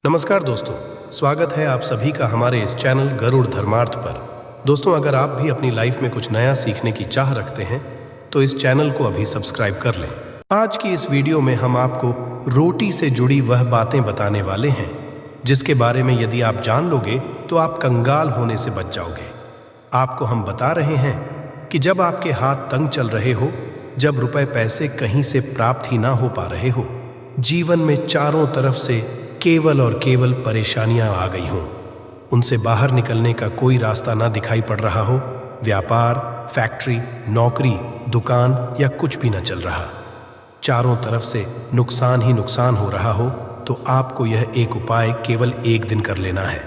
नमस्कार दोस्तों, स्वागत है आप सभी का हमारे इस चैनल गरुड़ धर्मार्थ पर। दोस्तों, अगर आप भी अपनी लाइफ में कुछ नया सीखने की चाह रखते हैं तो इस चैनल को अभी सब्सक्राइब कर लें। आज की इस वीडियो में हम आपको रोटी से जुड़ी वह बातें बताने वाले हैं जिसके बारे में यदि आप जान लोगे तो आप कंगाल होने से बच जाओगे। आपको हम बता रहे हैं कि जब आपके हाथ तंग चल रहे हो, जब रुपए पैसे कहीं से प्राप्त ही ना हो पा रहे हो, जीवन में चारों तरफ से केवल और केवल परेशानियां आ गई हों, उनसे बाहर निकलने का कोई रास्ता ना दिखाई पड़ रहा हो, व्यापार, फैक्ट्री, नौकरी, दुकान या कुछ भी ना चल रहा, चारों तरफ से नुकसान ही नुकसान हो रहा हो, तो आपको यह एक उपाय केवल एक दिन कर लेना है।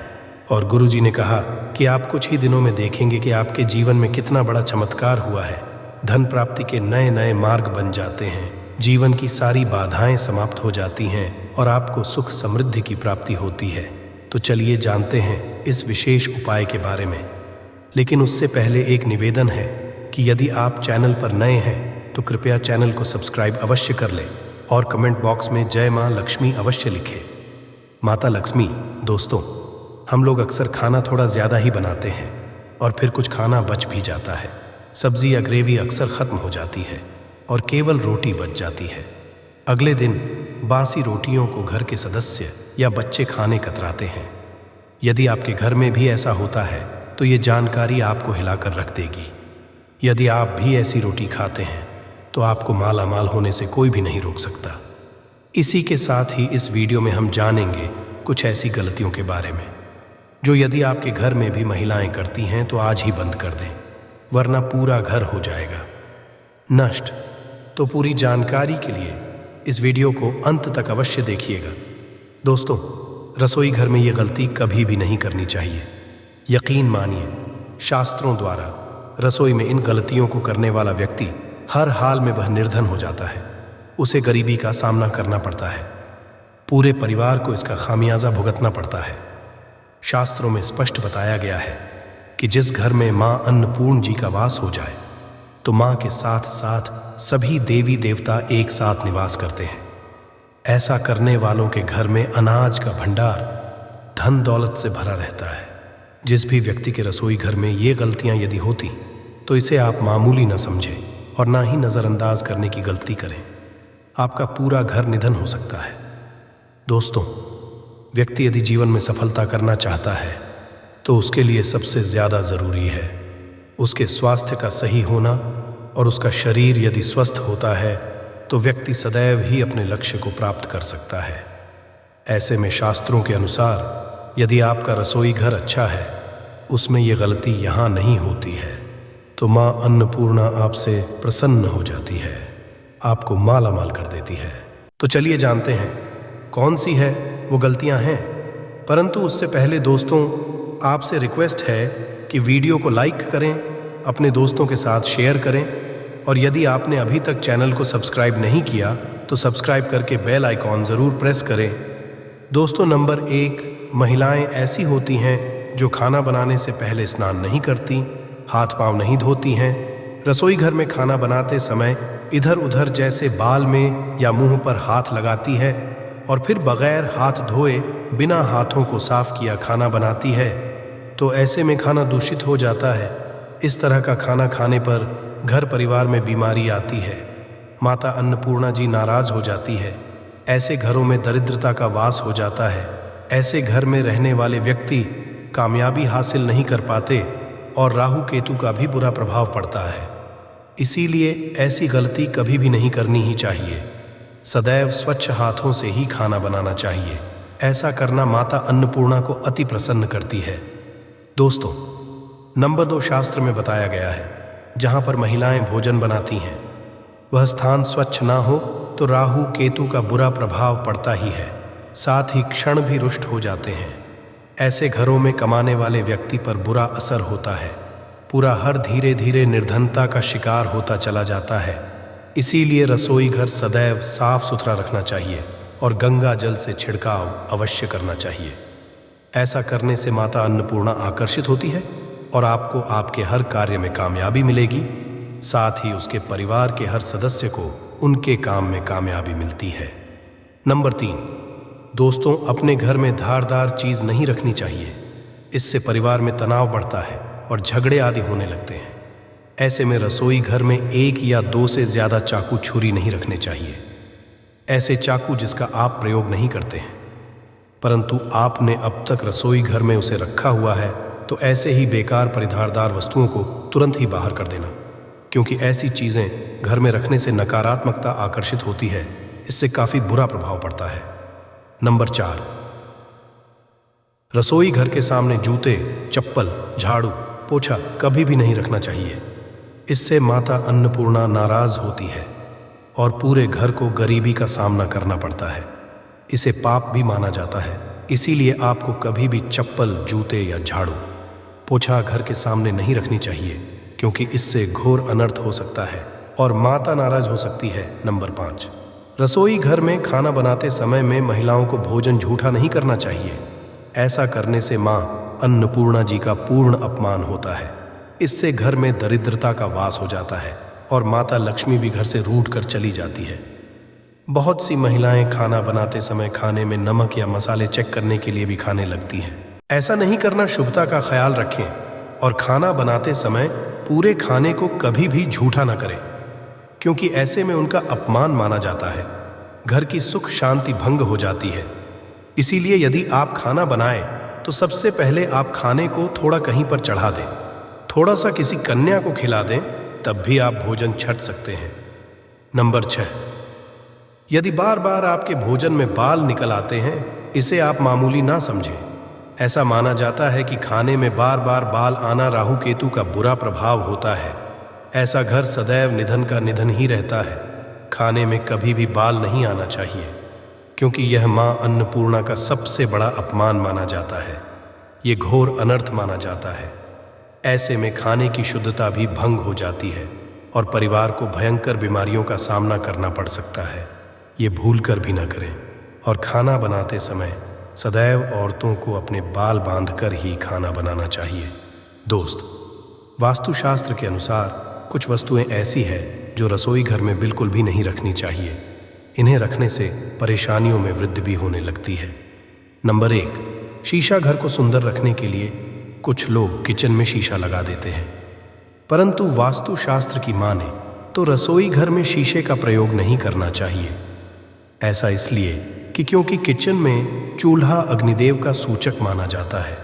और गुरुजी ने कहा कि आप कुछ ही दिनों में देखेंगे कि आपके जीवन में कितना बड़ा चमत्कार हुआ है। धन प्राप्ति के नए नए मार्ग बन जाते हैं, जीवन की सारी बाधाएं समाप्त हो जाती हैं और आपको सुख समृद्धि की प्राप्ति होती है। तो चलिए जानते हैं इस विशेष उपाय के बारे में। लेकिन उससे पहले एक निवेदन है कि यदि आप चैनल पर नए हैं तो कृपया चैनल को सब्सक्राइब अवश्य कर लें और कमेंट बॉक्स में जय माँ लक्ष्मी अवश्य लिखें। माता लक्ष्मी, दोस्तों, हम लोग अक्सर खाना थोड़ा ज़्यादा ही बनाते हैं और फिर कुछ खाना बच भी जाता है। सब्जी या ग्रेवी अक्सर ख़त्म हो जाती है और केवल रोटी बच जाती है। अगले दिन बासी रोटियों को घर के सदस्य या बच्चे खाने कतराते हैं। यदि आपके घर में भी ऐसा होता है तो ये जानकारी आपको हिलाकर रख देगी। यदि आप भी ऐसी रोटी खाते हैं तो आपको माला माल होने से कोई भी नहीं रोक सकता। इसी के साथ ही इस वीडियो में हम जानेंगे कुछ ऐसी गलतियों के बारे में जो यदि आपके घर में भी महिलाएं करती हैं तो आज ही बंद कर दें, वरना पूरा घर हो जाएगा नष्ट। तो पूरी जानकारी के लिए इस वीडियो को अंत तक अवश्य देखिएगा। दोस्तों, रसोई घर में ये गलती कभी भी नहीं करनी चाहिए। यकीन मानिए, शास्त्रों द्वारा रसोई में इन गलतियों को करने वाला व्यक्ति हर हाल में वह निर्धन हो जाता है। उसे गरीबी का सामना करना पड़ता है, पूरे परिवार को इसका खामियाजा भुगतना पड़ता है। शास्त्रों में स्पष्ट बताया गया है कि जिस घर में माँ अन्नपूर्ण जी का वास हो जाए तो माँ के साथ साथ सभी देवी देवता एक साथ निवास करते हैं। ऐसा करने वालों के घर में अनाज का भंडार धन दौलत से भरा रहता है। जिस भी व्यक्ति के रसोई घर में ये गलतियाँ यदि होती तो इसे आप मामूली न समझें और ना ही नज़रअंदाज करने की गलती करें। आपका पूरा घर निधन हो सकता है। दोस्तों, व्यक्ति यदि जीवन में सफलता करना चाहता है तो उसके लिए सबसे ज़्यादा ज़रूरी है उसके स्वास्थ्य का सही होना, और उसका शरीर यदि स्वस्थ होता है तो व्यक्ति सदैव ही अपने लक्ष्य को प्राप्त कर सकता है। ऐसे में शास्त्रों के अनुसार यदि आपका रसोई घर अच्छा है, उसमें ये गलती यहाँ नहीं होती है, तो माँ अन्नपूर्णा आपसे प्रसन्न हो जाती है, आपको माला माल कर देती है। तो चलिए जानते हैं कौन सी है वो गलतियाँ हैं। परंतु उससे पहले दोस्तों, आपसे रिक्वेस्ट है कि वीडियो को लाइक करें, अपने दोस्तों के साथ शेयर करें, और यदि आपने अभी तक चैनल को सब्सक्राइब नहीं किया तो सब्सक्राइब करके बेल आइकॉन ज़रूर प्रेस करें। दोस्तों, नंबर 1, महिलाएं ऐसी होती हैं जो खाना बनाने से पहले स्नान नहीं करती, हाथ पांव नहीं धोती हैं, रसोई घर में खाना बनाते समय इधर उधर जैसे बाल में या मुंह पर हाथ लगाती है और फिर बगैर हाथ धोए बिना हाथों को साफ किया खाना बनाती है। तो ऐसे में खाना दूषित हो जाता है। इस तरह का खाना खाने पर घर परिवार में बीमारी आती है, माता अन्नपूर्णा जी नाराज हो जाती है। ऐसे घरों में दरिद्रता का वास हो जाता है। ऐसे घर में रहने वाले व्यक्ति कामयाबी हासिल नहीं कर पाते और राहु केतु का भी बुरा प्रभाव पड़ता है। इसीलिए ऐसी गलती कभी भी नहीं करनी ही चाहिए। सदैव स्वच्छ हाथों से ही खाना बनाना चाहिए। ऐसा करना माता अन्नपूर्णा को अति प्रसन्न करती है। दोस्तों, नंबर 2, शास्त्र में बताया गया है जहाँ पर महिलाएं भोजन बनाती हैं वह स्थान स्वच्छ ना हो तो राहु केतु का बुरा प्रभाव पड़ता ही है, साथ ही क्षण भी रुष्ट हो जाते हैं। ऐसे घरों में कमाने वाले व्यक्ति पर बुरा असर होता है। पूरा घर धीरे धीरे निर्धनता का शिकार होता चला जाता है। इसीलिए रसोई घर सदैव साफ सुथरा रखना चाहिए और गंगा जल से छिड़काव अवश्य करना चाहिए। ऐसा करने से माता अन्नपूर्णा आकर्षित होती है और आपको आपके हर कार्य में कामयाबी मिलेगी, साथ ही उसके परिवार के हर सदस्य को उनके काम में कामयाबी मिलती है। नंबर 3, दोस्तों, अपने घर में धारदार चीज नहीं रखनी चाहिए। इससे परिवार में तनाव बढ़ता है और झगड़े आदि होने लगते हैं। ऐसे में रसोई घर में 1 या 2 से ज्यादा चाकू छुरी नहीं रखने चाहिए। ऐसे चाकू जिसका आप प्रयोग नहीं करते हैं परंतु आपने अब तक रसोई घर में उसे रखा हुआ है, तो ऐसे ही बेकार परिधारदार वस्तुओं को तुरंत ही बाहर कर देना, क्योंकि ऐसी चीजें घर में रखने से नकारात्मकता आकर्षित होती है। इससे काफी बुरा प्रभाव पड़ता है। नंबर 4, रसोई घर के सामने जूते, चप्पल, झाड़ू, पोछा कभी भी नहीं रखना चाहिए। इससे माता अन्नपूर्णा नाराज होती है और पूरे घर को गरीबी का सामना करना पड़ता है। इसे पाप भी माना जाता है। इसीलिए आपको कभी भी चप्पल, जूते या झाड़ू, पोछा घर के सामने नहीं रखनी चाहिए, क्योंकि इससे घोर अनर्थ हो सकता है और माता नाराज हो सकती है। नंबर 5, रसोई घर में खाना बनाते समय में महिलाओं को भोजन झूठा नहीं करना चाहिए। ऐसा करने से मां अन्नपूर्णा जी का पूर्ण अपमान होता है। इससे घर में दरिद्रता का वास हो जाता है और माता लक्ष्मी भी घर से रूठ कर चली जाती है। बहुत सी महिलाएं खाना बनाते समय खाने में नमक या मसाले चेक करने के लिए भी खाने लगती हैं। ऐसा नहीं करना, शुभता का ख्याल रखें और खाना बनाते समय पूरे खाने को कभी भी झूठा ना करें, क्योंकि ऐसे में उनका अपमान माना जाता है। घर की सुख शांति भंग हो जाती है। इसीलिए यदि आप खाना बनाएं तो सबसे पहले आप खाने को थोड़ा कहीं पर चढ़ा दें, थोड़ा सा किसी कन्या को खिला दें, तब भी आप भोजन छट सकते हैं। नंबर 6, यदि बार बार आपके भोजन में बाल निकल आते हैं, इसे आप मामूली ना समझें। ऐसा माना जाता है कि खाने में बार बार बाल आना राहु केतु का बुरा प्रभाव होता है। ऐसा घर सदैव निधन का निधन ही रहता है। खाने में कभी भी बाल नहीं आना चाहिए, क्योंकि यह मां अन्नपूर्णा का सबसे बड़ा अपमान माना जाता है। ये घोर अनर्थ माना जाता है। ऐसे में खाने की शुद्धता भी भंग हो जाती है और परिवार को भयंकर बीमारियों का सामना करना पड़ सकता है। ये भूल कर भी ना करें। और खाना बनाते समय सदैव औरतों को अपने बाल बांधकर ही खाना बनाना चाहिए। दोस्त, वास्तुशास्त्र के अनुसार कुछ वस्तुएं ऐसी है जो रसोई घर में बिल्कुल भी नहीं रखनी चाहिए। इन्हें रखने से परेशानियों में वृद्धि भी होने लगती है। नंबर 1, शीशा घर को सुंदर रखने के लिए कुछ लोग किचन में शीशा लगा देते हैं, परंतु वास्तुशास्त्र की माने तो रसोई घर में शीशे का प्रयोग नहीं करना चाहिए। ऐसा इसलिए कि क्योंकि किचन में चूल्हा अग्निदेव का सूचक माना जाता है।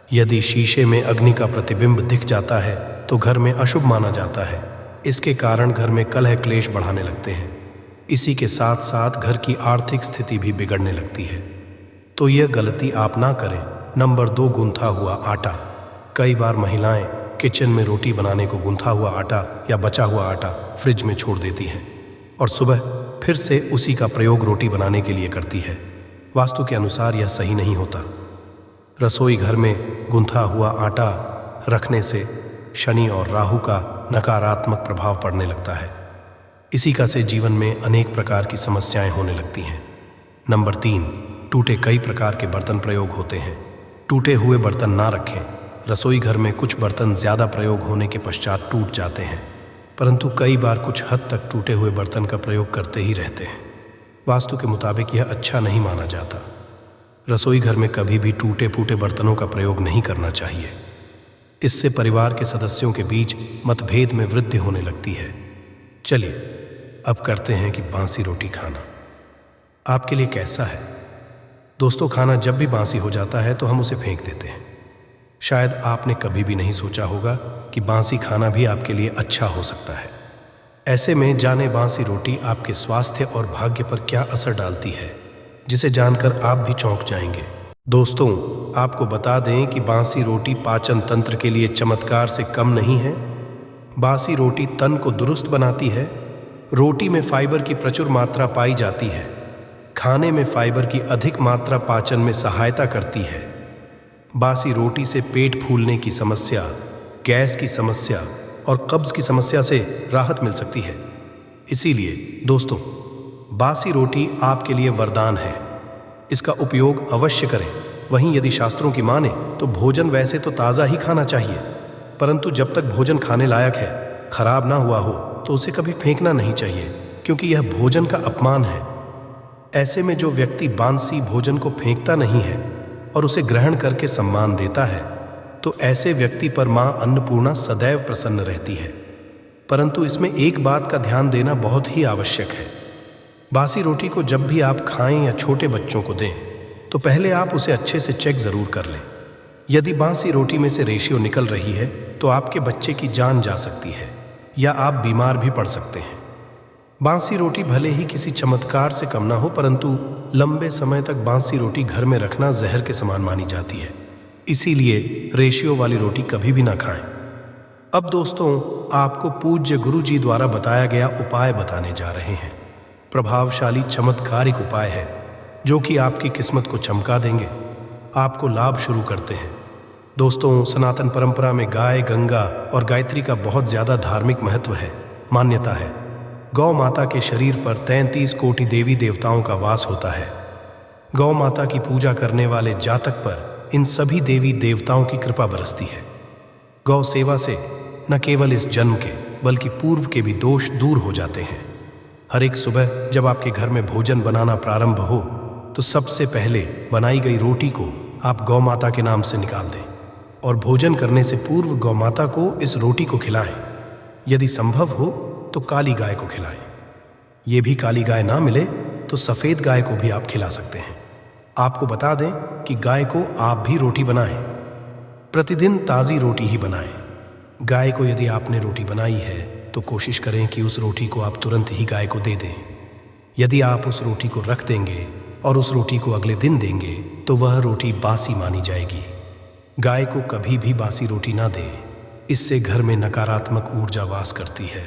यदि शीशे में अग्नि का प्रतिबिंब दिख जाता है तो घर में अशुभ माना जाता है। इसके कारण घर में कलह क्लेश बढ़ाने लगते हैं। इसी के साथ साथ घर की आर्थिक स्थिति भी बिगड़ने लगती है। तो यह गलती आप ना करें। नंबर 2, गुंथा हुआ आटा। कई बार महिलाएं किचन में रोटी बनाने को गुंथा हुआ आटा या बचा हुआ आटा फ्रिज में छोड़ देती हैं और सुबह फिर से उसी का प्रयोग रोटी बनाने के लिए करती है। वास्तु के अनुसार यह सही नहीं होता। रसोई घर में गुंथा हुआ आटा रखने से शनि और राहु का नकारात्मक प्रभाव पड़ने लगता है। इसी का से जीवन में अनेक प्रकार की समस्याएं होने लगती हैं। नंबर 3, टूटे कई प्रकार के बर्तन प्रयोग होते हैं। टूटे हुए बर्तन ना रखें। रसोई घर में कुछ बर्तन ज़्यादा प्रयोग होने के पश्चात टूट जाते हैं, परंतु कई बार कुछ हद तक टूटे हुए बर्तन का प्रयोग करते ही रहते हैं। वास्तु के मुताबिक यह अच्छा नहीं माना जाता। रसोई घर में कभी भी टूटे फूटे बर्तनों का प्रयोग नहीं करना चाहिए। इससे परिवार के सदस्यों के बीच मतभेद में वृद्धि होने लगती है। चलिए अब करते हैं कि बासी रोटी खाना आपके लिए कैसा है। दोस्तों, खाना जब भी बासी हो जाता है तो हम उसे फेंक देते हैं। शायद आपने कभी भी नहीं सोचा होगा कि बासी खाना भी आपके लिए अच्छा हो सकता है। ऐसे में जाने बासी रोटी आपके स्वास्थ्य और भाग्य पर क्या असर डालती है, जिसे जानकर आप भी चौंक जाएंगे। दोस्तों, आपको बता दें कि बासी रोटी पाचन तंत्र के लिए चमत्कार से कम नहीं है। बासी रोटी तन को दुरुस्त बनाती है। रोटी में फाइबर की प्रचुर मात्रा पाई जाती है। खाने में फाइबर की अधिक मात्रा पाचन में सहायता करती है। बासी रोटी से पेट फूलने की समस्या, गैस की समस्या और कब्ज की समस्या से राहत मिल सकती है। इसीलिए दोस्तों, बासी रोटी आपके लिए वरदान है। इसका उपयोग अवश्य करें। वहीं यदि शास्त्रों की माने तो भोजन वैसे तो ताज़ा ही खाना चाहिए, परंतु जब तक भोजन खाने लायक है, खराब ना हुआ हो, तो उसे कभी फेंकना नहीं चाहिए, क्योंकि यह भोजन का अपमान है। ऐसे में जो व्यक्ति बांसी भोजन को फेंकता नहीं है और उसे ग्रहण करके सम्मान देता है, तो ऐसे व्यक्ति पर मां अन्नपूर्णा सदैव प्रसन्न रहती है। परंतु इसमें एक बात का ध्यान देना बहुत ही आवश्यक है। बासी रोटी को जब भी आप खाएं या छोटे बच्चों को दें, तो पहले आप उसे अच्छे से चेक जरूर कर लें। यदि बासी रोटी में से रेशियो निकल रही है तो आपके बच्चे की जान जा सकती है या आप बीमार भी पड़ सकते हैं। बासी रोटी भले ही किसी चमत्कार से कम ना हो, परंतु लंबे समय तक बासी रोटी घर में रखना जहर के समान मानी जाती है। इसीलिए रेशियो वाली रोटी कभी भी ना खाएं। अब दोस्तों, आपको पूज्य गुरु जी द्वारा बताया गया उपाय बताने जा रहे हैं। प्रभावशाली चमत्कारिक उपाय है जो कि आपकी किस्मत को चमका देंगे, आपको लाभ शुरू करते हैं। दोस्तों, सनातन परंपरा में गाय, गंगा और गायत्री का बहुत ज्यादा धार्मिक महत्व है। मान्यता है गौ माता के शरीर पर 33 कोटि देवी देवताओं का वास होता है। गौ माता की पूजा करने वाले जातक पर इन सभी देवी देवताओं की कृपा बरसती है। गौ सेवा से न केवल इस जन्म के बल्कि पूर्व के भी दोष दूर हो जाते हैं। हर एक सुबह जब आपके घर में भोजन बनाना प्रारंभ हो तो सबसे पहले बनाई गई रोटी को आप गौ माता के नाम से निकाल दें और भोजन करने से पूर्व गौ माता को इस रोटी को खिलाएं। यदि संभव हो तो काली गाय को खिलाएं। ये भी काली गाय ना मिले तो सफ़ेद गाय को भी आप खिला सकते हैं। आपको बता दें कि गाय को आप भी रोटी बनाएं। प्रतिदिन ताज़ी रोटी ही बनाएं। गाय को यदि आपने रोटी बनाई है तो कोशिश करें कि उस रोटी को आप तुरंत ही गाय को दे दें। यदि आप उस रोटी को रख देंगे और उस रोटी को अगले दिन देंगे तो वह रोटी बासी मानी जाएगी। गाय को कभी भी बासी रोटी ना दें, इससे घर में नकारात्मक ऊर्जा वास करती है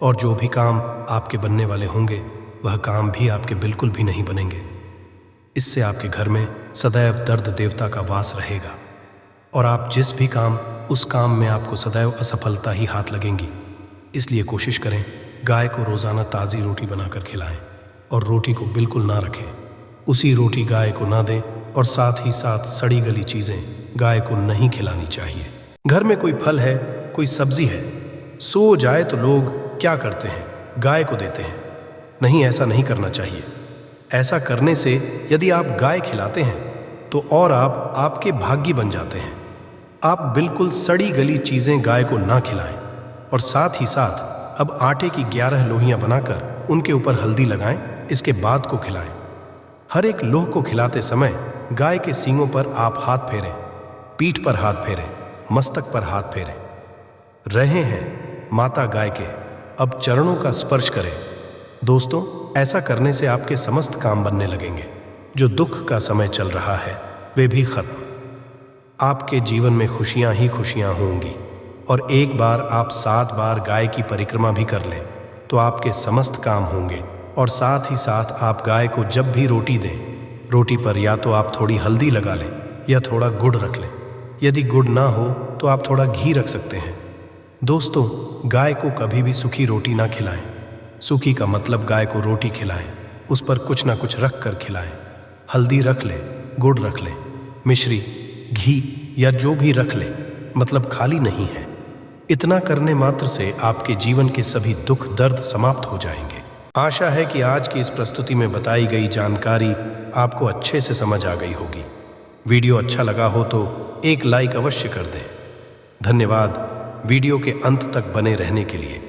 और जो भी काम आपके बनने वाले होंगे वह काम भी आपके बिल्कुल भी नहीं बनेंगे। इससे आपके घर में सदैव दर्द देवता का वास रहेगा और आप जिस भी काम उस काम में आपको सदैव असफलता ही हाथ लगेंगी। इसलिए कोशिश करें गाय को रोज़ाना ताज़ी रोटी बनाकर खिलाएं और रोटी को बिल्कुल ना रखें। उसी रोटी गाय को ना दें और साथ ही साथ सड़ी गली चीज़ें गाय को नहीं खिलानी चाहिए। घर में कोई फल है, कोई सब्जी है, सो जाए तो लोग क्या करते हैं, गाय को देते हैं। नहीं, ऐसा नहीं करना चाहिए। ऐसा करने से यदि आप गाय खिलाते हैं तो और आप आपके भाग्य बन जाते हैं। आप बिल्कुल सड़ी गली चीज़ें गाय को ना खिलाएं और साथ ही साथ अब आटे की 11 लोहियां बनाकर उनके ऊपर हल्दी लगाएं, इसके बाद को खिलाएं। हर एक लोह को खिलाते समय गाय के सींगों पर आप हाथ फेरें, पीठ पर हाथ फेरें, मस्तक पर हाथ फेरें। रहे हैं माता गाय के, अब चरणों का स्पर्श करें। दोस्तों, ऐसा करने से आपके समस्त काम बनने लगेंगे। जो दुख का समय चल रहा है वे भी खत्म। आपके जीवन में खुशियां ही खुशियां होंगी और एक बार आप 7 बार गाय की परिक्रमा भी कर लें तो आपके समस्त काम होंगे। और साथ ही साथ आप गाय को जब भी रोटी दें, रोटी पर या तो आप थोड़ी हल्दी लगा लें या थोड़ा गुड़ रख लें। यदि गुड़ ना हो तो आप थोड़ा घी रख सकते हैं। दोस्तों, गाय को कभी भी सूखी रोटी ना खिलाएं। सूखी का मतलब गाय को रोटी खिलाएं, उस पर कुछ ना कुछ रख कर खिलाएं। हल्दी रख लें, गुड़ रख लें, मिश्री, घी या जो भी रख लें, मतलब खाली नहीं है। इतना करने मात्र से आपके जीवन के सभी दुख दर्द समाप्त हो जाएंगे। आशा है कि आज की इस प्रस्तुति में बताई गई जानकारी आपको अच्छे से समझ आ गई होगी। वीडियो अच्छा लगा हो तो एक लाइक अवश्य कर दें। धन्यवाद वीडियो के अंत तक बने रहने के लिए।